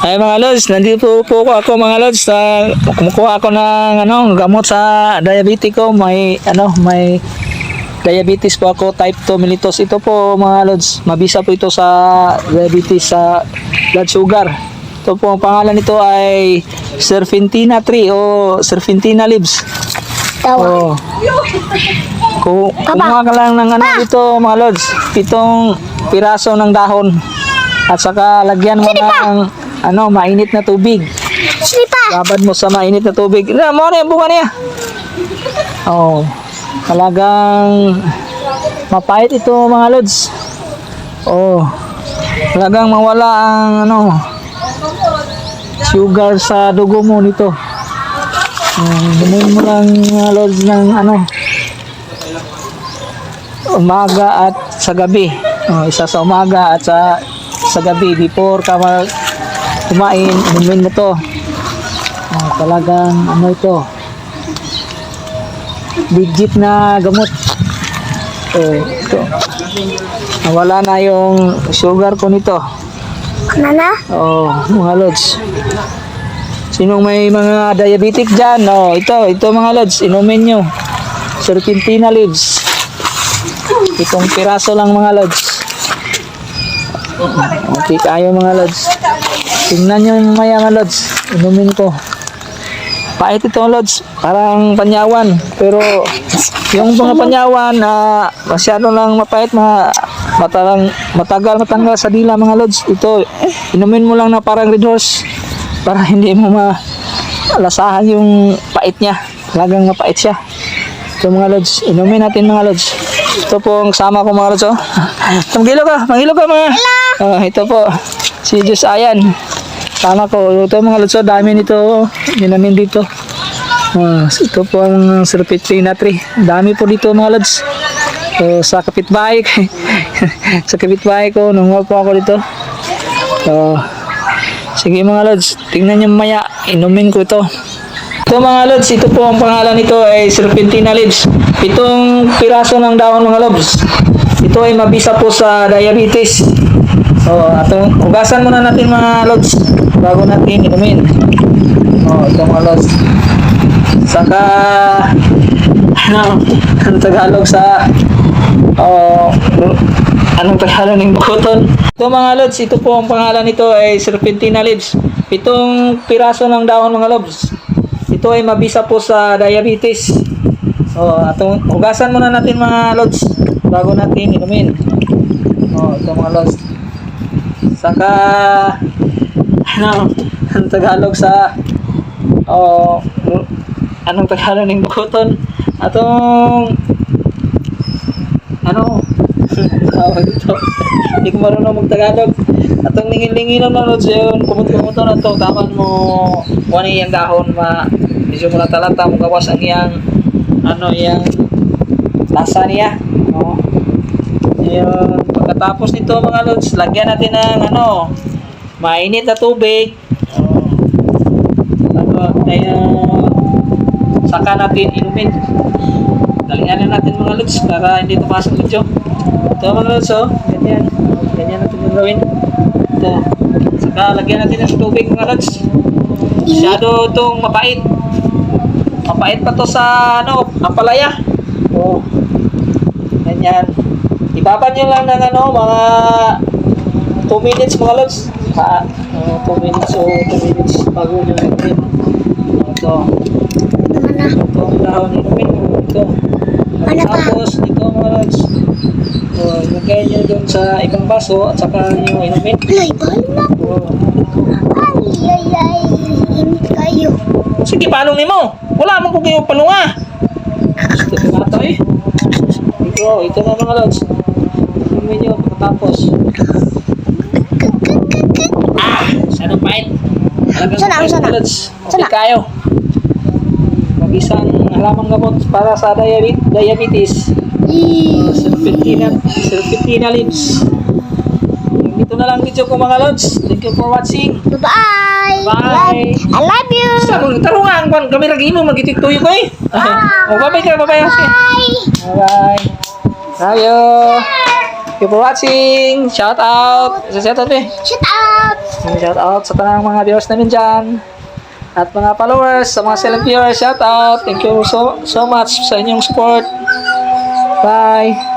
Ay mga lods, nandito po ako mga lods. Kumukuha ako ng gamot sa diabetes ko. May diabetes po ako, type 2 mellitus. Ito po mga lods, mabisa po ito sa diabetes, sa blood sugar. Ito po ang pangalan nito ay Serpentina tree o Serpentina leaves. Oh. Kumuha ka lang ng dito mga lods, 7 piraso ng dahon. At saka lagyan mo ng mainit na tubig. Babad mo sa mainit na tubig. Mo na yung bunga niya. Oh. Talagang mapait ito mga lods. Oh. Talagang mawala ang sugar sa dugo mo nito. Gumawa mo lang mga lods ng umaga at sa gabi. Isa sa umaga at sa gabi before ka kumain, inumin mo to. Talagang ito. Legit na gamot. Ito. Nawala na yung sugar ko nito. Nana? Mga lods. Sinong may mga diabetic dyan? Ito mga lods, inumin nyo. Serpentina leaves. 7 piraso lang mga lods. Okay kayo mga lods. Tingnan nyo yung maya mga lods. Inumin ko. Pait ito lods. Parang panyawan. Pero yung mga panyawan masyado lang mapait. Matagal matanggal sa dila mga lods. Ito, inumin mo lang na parang Red Horse. Para hindi mo malasahan yung pait niya. Talagang mapait siya. Ito mga lods. Inumin natin mga lods. Ito po ang sama ko mga lods. Manghilo ka mga. Ito po si Diyos Ayan. Sama ko. Ito mga lods. Dami nito. Dinamin dito. Ito po ang Serpentina tree. Dami po dito mga lods. Sa kapitbahay sa kapitbahay ko nung po ako dito. Sige mga lods, tingnan nyo maya, inumin ko ito. Ito mga lods, ito po ang pangalan nito ay Serpentina leaves. 7 piraso ng dahon mga lods. Ito ay mabisa po sa diabetes. Hugasan muna natin mga lods bago natin inumin. Ito mga lods. Saka ang Tagalog sa anong Tagalog ng bukoton? Ito mga lods, ito po ang pangalan nito ay Serpentina leaves. 7 piraso ng dahon mga lods. Ito ay mabisa po sa diabetes. Hugasan muna natin mga lods bago natin inumin. Ito mga lods. Saka ang Tagalog sa anong Tagalog ng bukoton? Hindi ko marunong mag-Tagalog. Atong ningin-linginan na lods yun. Kumut-kumuto na to. Taman mo kuha yung dahon. Medyo mo natalata mo gawas ang yang lasa niya. Yun. Pagkatapos nito mga lods, lagyan natin ng mainit na tubig. Saka natin inumin. Dalian natin mga lods para hindi tumasok video. Ito mga lods, ganyan natin gagawin. Ito. Saka lagyan natin ng tubig mga lods. Masyado itong mapait. Mapait pa to sa ampalaya. Ganyan. Ibabad nyo lang ng mga 2 minutes mga lods. 2 minutes o 2 minutes bago nyo inumin. Ito. Ito ang dahon inumin. Ito. Tapos ito mga lods. Ilagay nyo dun sa ibang baso at saka nyo inumin. Ay, init kayo. Sige, palong mo. Wala mo kung kayo palunga. Ito na ito eh. Ito na mga lods. Inumin nyo pagkatapos. Sanong pahit. Talagang mga lods. Okay kayo. Mag-isang halamang gamot para sa diabetes. Serpentina leaves. Ito na lang video ko mga lods. Thank you for watching. Bye! Bye! I love you! Sa mga tarungan, kami lagi mo magitituyo ko eh. Bye-bye ka, bye-bye. Bye! Bye-bye. Ayo. Thank you for watching. Shout out. Shout out eh. Shout out! Shout out sa tanang mga viewers namin dyan. At mga followers, sa mga silent viewers, shout out. Thank you so much sa inyong support. Bye.